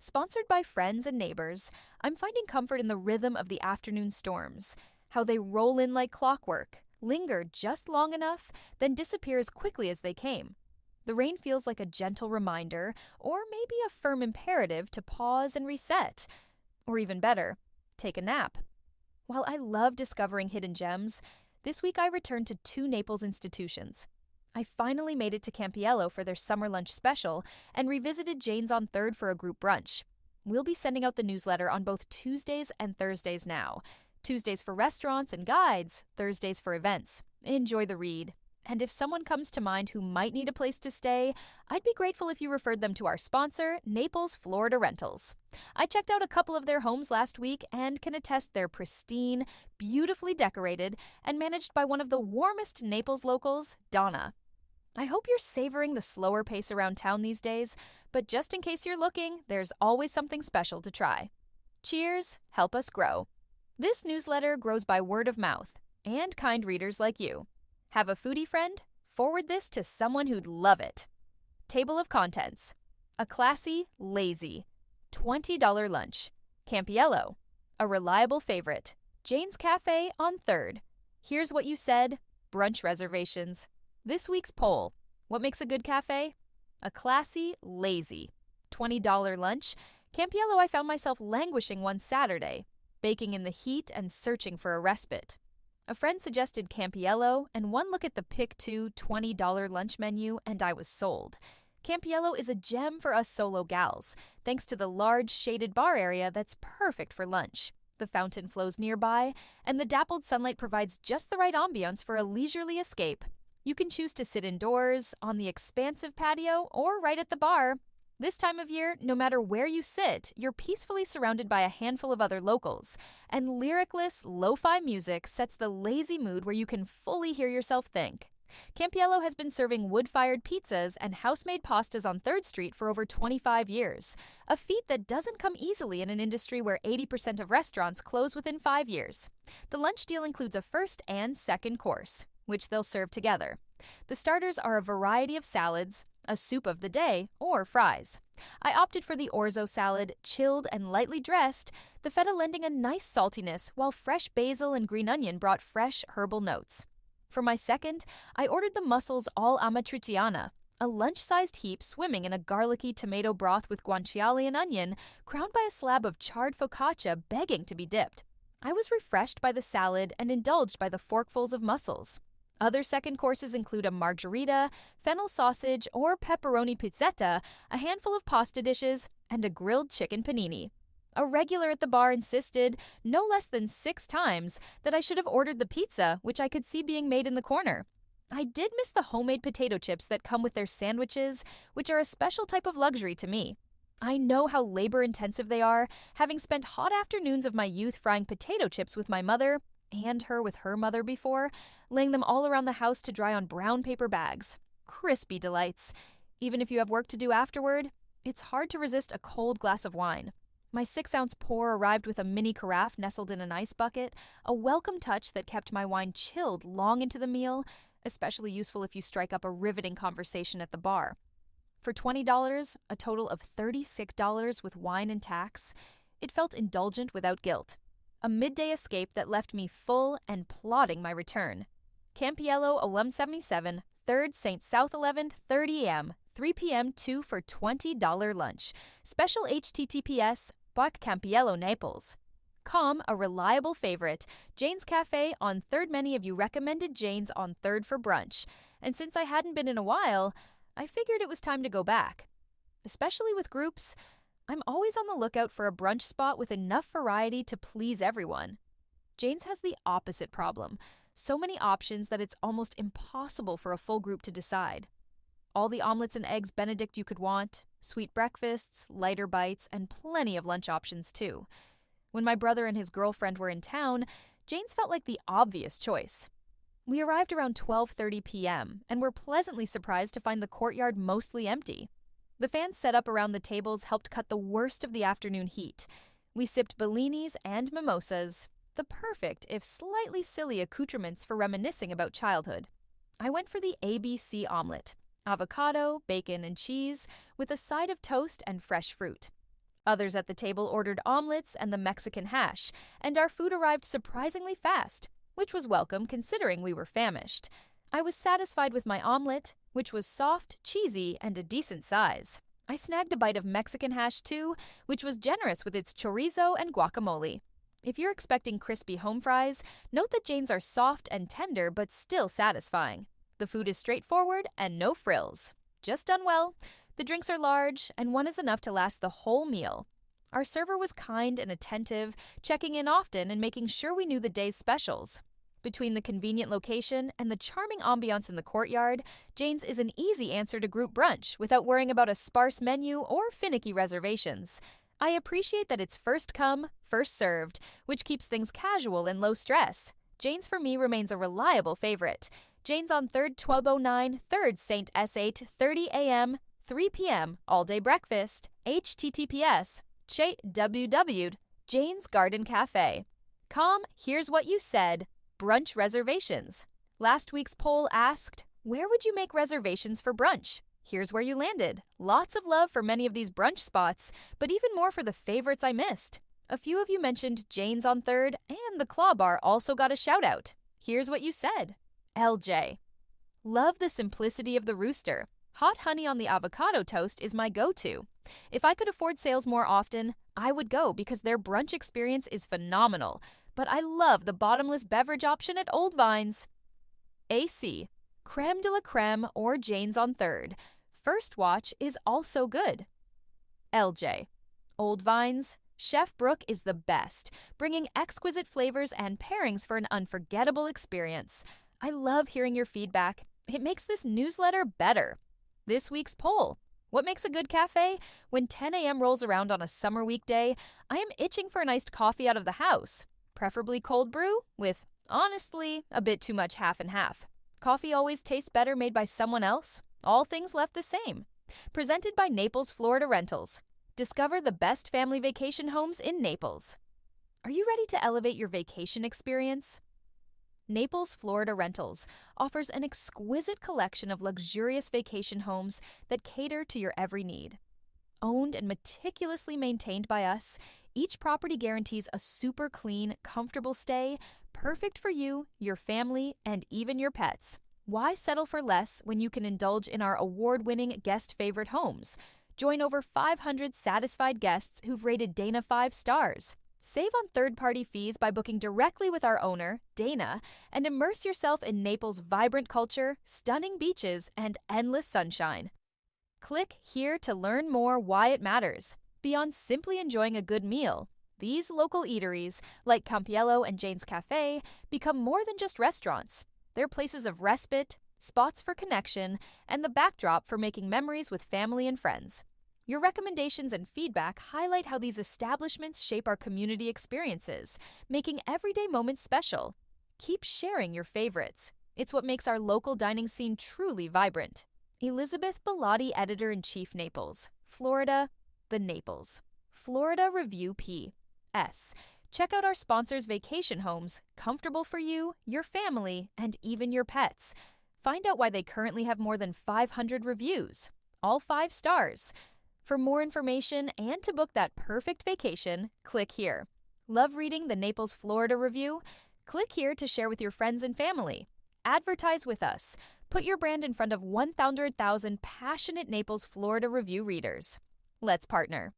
Sponsored by friends and neighbors, I'm finding comfort in the rhythm of the afternoon storms, how they roll in like clockwork, linger just long enough, then disappear as quickly as they came. The rain feels like a gentle reminder, or maybe a firm imperative to pause and reset. Or even better, take a nap. While I love discovering hidden gems, this week I returned to two Naples institutions. I finally made it to Campiello for their summer lunch special and revisited Jane's on 3rd for a group brunch. We'll be sending out the newsletter on both Tuesdays and Thursdays now. Tuesdays for restaurants and guides, Thursdays for events. Enjoy the read. And if someone comes to mind who might need a place to stay, I'd be grateful if you referred them to our sponsor, Naples Florida Rentals. I checked out a couple of their homes last week and can attest they're pristine, beautifully decorated, and managed by one of the warmest Naples locals, Donna. I hope you're savoring the slower pace around town these days, but just in case you're looking, there's always something special to try. Cheers, help us grow. This newsletter grows by word of mouth and kind readers like you. Have a foodie friend? Forward this to someone who'd love it. Table of contents. A classy, lazy. $20 lunch. Campiello. A reliable favorite. Jane's Cafe on 3rd. Here's what you said. Brunch reservations. This week's poll. What makes a good cafe? A classy, lazy. $20 lunch. Campiello, I found myself languishing one Saturday, baking in the heat and searching for a respite. A friend suggested Campiello, and one look at the Pick 2 $20 lunch menu, and I was sold. Campiello is a gem for us solo gals, thanks to the large shaded bar area that's perfect for lunch. The fountain flows nearby, and the dappled sunlight provides just the right ambiance for a leisurely escape. You can choose to sit indoors, on the expansive patio, or right at the bar. This time of year, no matter where you sit, you're peacefully surrounded by a handful of other locals, and lyricless, lo-fi music sets the lazy mood where you can fully hear yourself think. Campiello has been serving wood-fired pizzas and house-made pastas on 3rd Street for over 25 years, a feat that doesn't come easily in an industry where 80% of restaurants close within 5 years. The lunch deal includes a first and second course, which they'll serve together. The starters are a variety of salads, a soup of the day, or fries. I opted for the orzo salad, chilled and lightly dressed, the feta lending a nice saltiness, while fresh basil and green onion brought fresh herbal notes. For my second, I ordered the mussels all amatriciana, a lunch-sized heap swimming in a garlicky tomato broth with guanciale and onion, crowned by a slab of charred focaccia begging to be dipped. I was refreshed by the salad and indulged by the forkfuls of mussels. Other second courses include a margarita, fennel sausage or pepperoni pizzetta, a handful of pasta dishes, and a grilled chicken panini. A regular at the bar insisted, no less than 6 times, that I should have ordered the pizza, which I could see being made in the corner. I did miss the homemade potato chips that come with their sandwiches, which are a special type of luxury to me. I know how labor-intensive they are, having spent hot afternoons of my youth frying potato chips with my mother, and her with her mother before, laying them all around the house to dry on brown paper bags. Crispy delights. Even if you have work to do afterward, it's hard to resist a cold glass of wine. My 6-ounce pour arrived with a mini carafe nestled in an ice bucket, a welcome touch that kept my wine chilled long into the meal, especially useful if you strike up a riveting conversation at the bar. For $20, a total of $36 with wine and tax, it felt indulgent without guilt. A midday escape that left me full and plotting my return. Campiello 1177, 3rd St. South 11th, 30 a.m., 3 p.m. 2 for $20 lunch. Special HTTPS, Park Campiello, Naples. A reliable favorite, Jane's Cafe on 3rd. Many of you recommended Jane's on 3rd for brunch, and since I hadn't been in a while, I figured it was time to go back. Especially with groups, I'm always on the lookout for a brunch spot with enough variety to please everyone. Jane's has the opposite problem. So many options that it's almost impossible for a full group to decide. All the omelets and eggs Benedict you could want, sweet breakfasts, lighter bites, and plenty of lunch options too. When my brother and his girlfriend were in town, Jane's felt like the obvious choice. We arrived around 12:30 p.m. and were pleasantly surprised to find the courtyard mostly empty. The fans set up around the tables helped cut the worst of the afternoon heat. We sipped bellinis and mimosas, the perfect, if slightly silly accoutrements for reminiscing about childhood. I went for the ABC omelet, avocado, bacon, and cheese, with a side of toast and fresh fruit. Others at the table ordered omelets and the Mexican hash, and our food arrived surprisingly fast, which was welcome considering we were famished. I was satisfied with my omelet, which was soft, cheesy, and a decent size. I snagged a bite of Mexican hash too, which was generous with its chorizo and guacamole. If you're expecting crispy home fries, note that Jane's are soft and tender but still satisfying. The food is straightforward and no frills. Just done well. The drinks are large, and one is enough to last the whole meal. Our server was kind and attentive, checking in often and making sure we knew the day's specials. Between the convenient location and the charming ambiance in the courtyard, Jane's is an easy answer to group brunch without worrying about a sparse menu or finicky reservations. I appreciate that it's first come, first served, which keeps things casual and low stress. Jane's for me remains a reliable favorite. Jane's on 3rd 1209, 3rd St. S8, 30 a.m., 3 p.m., all-day breakfast, https, Jane's Garden Cafe. Here's what you said. Brunch reservations. Last week's poll asked, where would you make reservations for brunch? Here's where you landed. Lots of love for many of these brunch spots, but even more for the favorites I missed. A few of you mentioned Jane's on 3rd, and the Claw Bar also got a shout out. Here's what you said. LJ. Love the simplicity of the rooster. Hot honey on the avocado toast is my go-to. If I could afford sales more often, I would go because their brunch experience is phenomenal. But I love the bottomless beverage option at Old Vines. AC. Creme de la creme or Jane's on 3rd. First watch is also good. LJ. Old Vines. Chef Brooke is the best, bringing exquisite flavors and pairings for an unforgettable experience. I love hearing your feedback. It makes this newsletter better. This week's poll. What makes a good cafe? When 10 a.m. rolls around on a summer weekday, I am itching for an iced coffee out of the house. Preferably cold brew with, honestly, a bit too much half and half. Coffee always tastes better made by someone else. All things left the same. Presented by Naples, Florida Rentals. Discover the best family vacation homes in Naples. Are you ready to elevate your vacation experience? Naples, Florida Rentals offers an exquisite collection of luxurious vacation homes that cater to your every need. Owned and meticulously maintained by us, each property guarantees a super clean, comfortable stay, perfect for you, your family, and even your pets. Why settle for less when you can indulge in our award-winning guest favorite homes? Join over 500 satisfied guests who've rated Dana 5 stars. Save on third-party fees by booking directly with our owner, Dana, and immerse yourself in Naples' vibrant culture, stunning beaches, and endless sunshine. Click here to learn more why it matters. Beyond simply enjoying a good meal, these local eateries, like Campiello and Jane's Cafe, become more than just restaurants. They're places of respite, spots for connection, and the backdrop for making memories with family and friends. Your recommendations and feedback highlight how these establishments shape our community experiences, making everyday moments special. Keep sharing your favorites. It's what makes our local dining scene truly vibrant. Elizabeth Bellotti, Editor-in-Chief, Naples, Florida, The Naples. Florida Review P.S. Check out our sponsors' vacation homes, comfortable for you, your family, and even your pets. Find out why they currently have more than 500 reviews, all 5 stars. For more information and to book that perfect vacation, click here. Love reading the Naples, Florida review? Click here to share with your friends and family. Advertise with us. Put your brand in front of 100,000 passionate Naples, Florida review readers. Let's partner.